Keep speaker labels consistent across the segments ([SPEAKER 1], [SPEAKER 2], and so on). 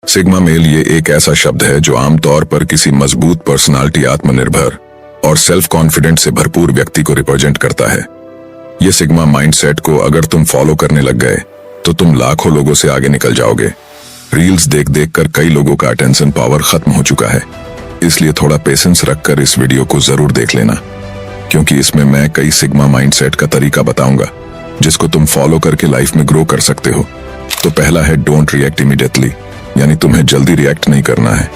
[SPEAKER 1] Sigma male ये एक ऐसा शब्द है जो आमतौर पर किसी मजबूत पर्सनालिटी, आत्मनिर्भर और सेल्फ कॉन्फिडेंट से भरपूर व्यक्ति को रिप्रेजेंट करता है। ये सिग्मा माइंडसेट को अगर तुम फॉलो करने लग गए तो तुम लाखों लोगों से आगे निकल जाओगे। रील्स देख देख कर कई लोगों का अटेंशन पावर खत्म हो चुका है, इसलिए थोड़ा पेशेंस रखकर इस वीडियो को जरूर देख लेना, क्योंकि इसमें मैं कई सिग्मा माइंडसेट का तरीका बताऊंगा जिसको तुम फॉलो करके लाइफ में ग्रो कर सकते हो। तो पहला है डोंट रिएक्ट इमीडिएटली, यानी तुम्हें जल्दी रिएक्ट नहीं करना है।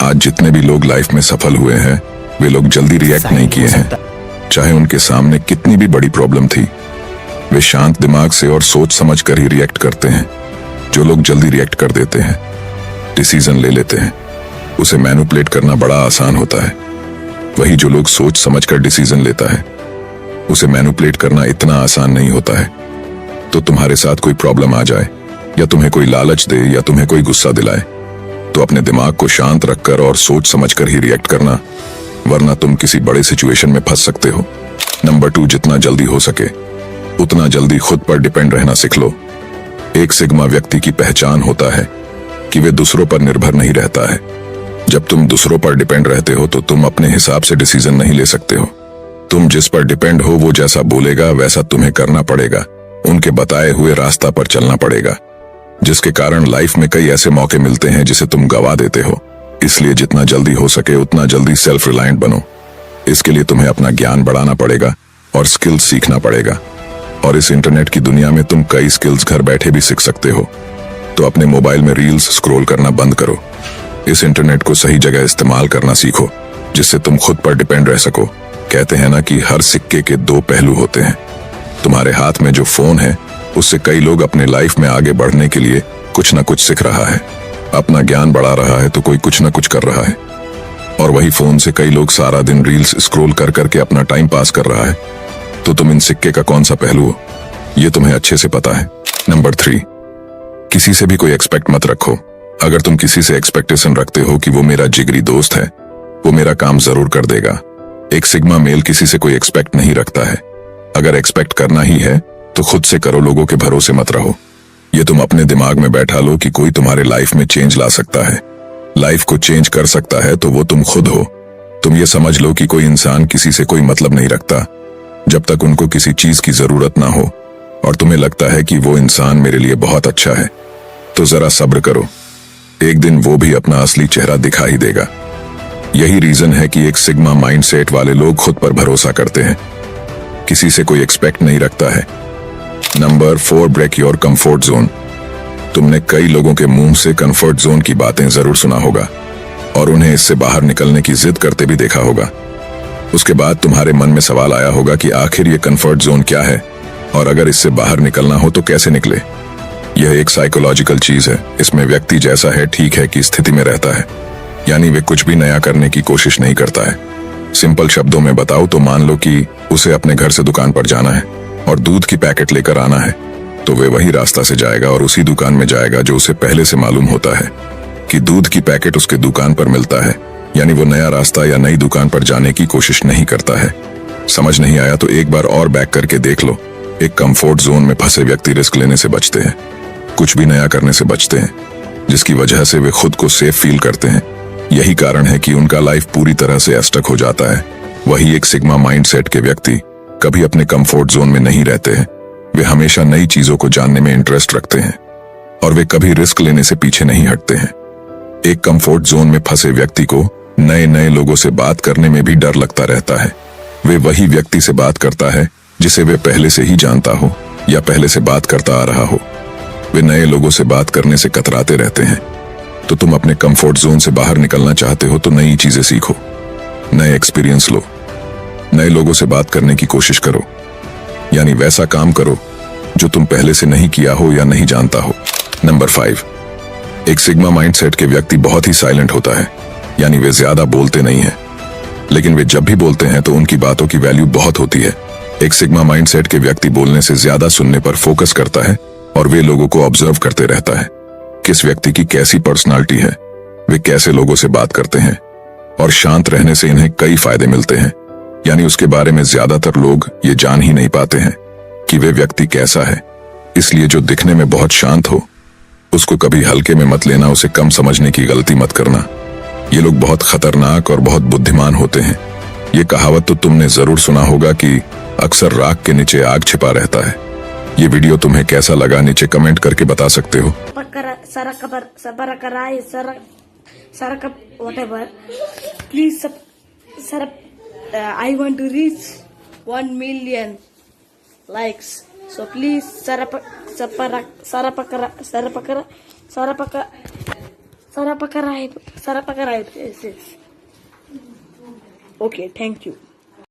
[SPEAKER 1] आज जितने भी लोग लाइफ में सफल हुए हैं वे लोग जल्दी रिएक्ट नहीं किए हैं, चाहे उनके सामने कितनी भी बड़ी प्रॉब्लम थी। वे शांत दिमाग से और सोच समझ कर ही रिएक्ट करते हैं। जो लोग जल्दी रिएक्ट कर देते हैं, डिसीजन ले लेते हैं, उसे मैनिपुलेट करना बड़ा आसान होता है। वही जो लोग सोच समझ कर डिसीजन लेता है, उसे मैनिपुलेट करना इतना आसान नहीं होता है। तो तुम्हारे साथ कोई प्रॉब्लम आ जाए या तुम्हें कोई लालच दे या तुम्हें कोई गुस्सा दिलाए, तो अपने दिमाग को शांत रखकर और सोच समझकर ही रिएक्ट करना, वरना तुम किसी बड़े सिचुएशन में फंस सकते हो। नंबर 2, जितना जल्दी हो सके उतना जल्दी खुद पर डिपेंड रहना सीख लो। एक सिग्मा व्यक्ति की पहचान होता है कि वे दूसरों पर निर्भर नहीं रहता है। जब तुम दूसरों पर डिपेंड रहते हो तो तुम अपने हिसाब से डिसीजन नहीं ले सकते हो। तुम जिस पर डिपेंड हो वो जैसा बोलेगा वैसा तुम्हें करना पड़ेगा, उनके बताए हुए रास्ता पर चलना पड़ेगा, जिसके कारण लाइफ में कई ऐसे मौके मिलते हैं जिसे तुम गवा देते हो। इसलिए जितना जल्दी हो सके उतना जल्दी सेल्फ रिलायंट बनो। इसके लिए तुम्हें अपना ज्ञान बढ़ाना पड़ेगा और स्किल्स सीखना पड़ेगा, और इस इंटरनेट की दुनिया में तुम कई स्किल्स घर बैठे भी सीख सकते हो। तो अपने मोबाइल में रील्स स्क्रॉल करना बंद करो। इस इंटरनेट को सही जगह इस्तेमाल करना सीखो, जिससे तुम खुद पर डिपेंड रह सको। कहते हैं ना कि हर सिक्के के दो पहलू होते हैं। तुम्हारे हाथ में जो फोन है उससे कई लोग अपने लाइफ में आगे बढ़ने के लिए कुछ ना कुछ सीख रहा है, अपना ज्ञान बढ़ा रहा है, तो कोई कुछ ना कुछ कर रहा है। और वही फोन से कई लोग सारा दिन रील्स स्क्रॉल कर करके अपना टाइम पास कर रहा है। तो तुम इन सिक्के का कौन सा पहलू हो, ये तुम्हें अच्छे से पता है। नंबर 3, किसी से भी कोई एक्सपेक्ट मत रखो। अगर तुम किसी से एक्सपेक्टेशन रखते हो कि वो मेरा जिगरी दोस्त है, वो मेरा काम जरूर कर देगा। एक सिग्मा मेल किसी से कोई एक्सपेक्ट नहीं रखता है। अगर एक्सपेक्ट करना ही है तो खुद से करो, लोगों के भरोसे मत रहो। ये तुम अपने दिमाग में बैठा लो कि कोई तुम्हारे लाइफ में चेंज ला सकता है, लाइफ को चेंज कर सकता है, तो वो तुम खुद हो। तुम ये समझ लो कि कोई इंसान किसी से कोई मतलब नहीं रखता जब तक उनको किसी चीज की जरूरत ना हो, और तुम्हें लगता है कि वो इंसान मेरे लिए बहुत अच्छा है। तो जरा सब्र करो, एक दिन वो भी अपना असली चेहरा दिखा ही देगा। यही रीजन है कि एक सिग्मा माइंडसेट वाले लोग खुद पर भरोसा करते हैं, किसी से कोई एक्सपेक्ट नहीं रखता है। Number 4, break your comfort zone. तुमने कई लोगों के मुंह से कंफर्ट जोन की बातें जरूर सुना होगा और उन्हें इससे बाहर निकलने की जिद करते भी देखा होगा। उसके बाद तुम्हारे मन में सवाल आया होगा कि आखिर ये कंफर्ट जोन क्या है, और अगर इससे बाहर निकलना हो तो कैसे निकले। यह एक साइकोलॉजिकल चीज है। इसमें व्यक्ति जैसा है ठीक है की स्थिति में रहता है, यानी वे कुछ भी नया करने की कोशिश नहीं करता है। सिंपल शब्दों में बताओ तो मान लो कि उसे अपने घर से दुकान पर जाना है और दूध की पैकेट लेकर आना है, तो वे वही रास्ता से जाएगा और उसी दुकान में जाएगा जो उसे पहले से मालूम होता है कि दूध की पैकेट उसके दुकान पर मिलता है। यानी वो नया रास्ता या नई दुकान पर जाने की कोशिश नहीं करता है। समझ नहीं आया तो एक बार और बैक करके देख लो। एक कंफर्ट जोन में फंसे व्यक्ति रिस्क लेने से बचते हैं, कुछ भी नया करने से बचते हैं, जिसकी वजह से वे खुद को सेफ फील करते हैं। यही कारण है कि उनका लाइफ पूरी तरह से अस्टक हो जाता है। वही एक सिग्मा माइंडसेट के व्यक्ति कभी अपने कंफर्ट जोन में नहीं रहते हैं। वे हमेशा नई चीजों को जानने में इंटरेस्ट रखते हैं और वे कभी रिस्क लेने से पीछे नहीं हटते हैं। एक कंफर्ट जोन में फंसे व्यक्ति को नए नए लोगों से बात करने में भी डर लगता रहता है। वे वही व्यक्ति से बात करता है जिसे वे पहले से ही जानता हो या पहले से बात करता आ रहा हो। वे नए लोगों से बात करने से कतराते रहते हैं। तो तुम अपने कंफर्ट जोन से बाहर निकलना चाहते हो तो नई चीजें सीखो, नए एक्सपीरियंस लो, नए लोगों से बात करने की कोशिश करो, यानी वैसा काम करो जो तुम पहले से नहीं किया हो या नहीं जानता हो। नंबर 5, एक सिग्मा माइंडसेट के व्यक्ति बहुत ही साइलेंट होता है, यानी वे ज्यादा बोलते नहीं हैं, लेकिन वे जब भी बोलते हैं तो उनकी बातों की वैल्यू बहुत होती है। एक सिग्मा माइंडसेट के व्यक्ति बोलने से ज्यादा सुनने पर फोकस करता है और वे लोगों को ऑब्जर्व करते रहता है। किस व्यक्ति की कैसी पर्सनालिटी है, वे कैसे लोगों से बात करते हैं, और शांत रहने से इन्हें कई फायदे मिलते हैं। यानी उसके बारे में ज्यादातर लोग ये जान ही नहीं पाते हैं कि वे व्यक्ति कैसा है। इसलिए जो दिखने में बहुत शांत हो उसको कभी हल्के में मत लेना, उसे कम समझने की गलती मत करना। ये लोग बहुत खतरनाक और बहुत बुद्धिमान होते हैं। ये कहावत तो तुमने जरूर सुना होगा कि अक्सर राख के नीचे आग छिपा रहता है। ये वीडियो तुम्हें कैसा लगा नीचे कमेंट करके बता सकते हो।
[SPEAKER 2] Please, I want to reach 1 million likes. So please, subscribe. Okay, thank you.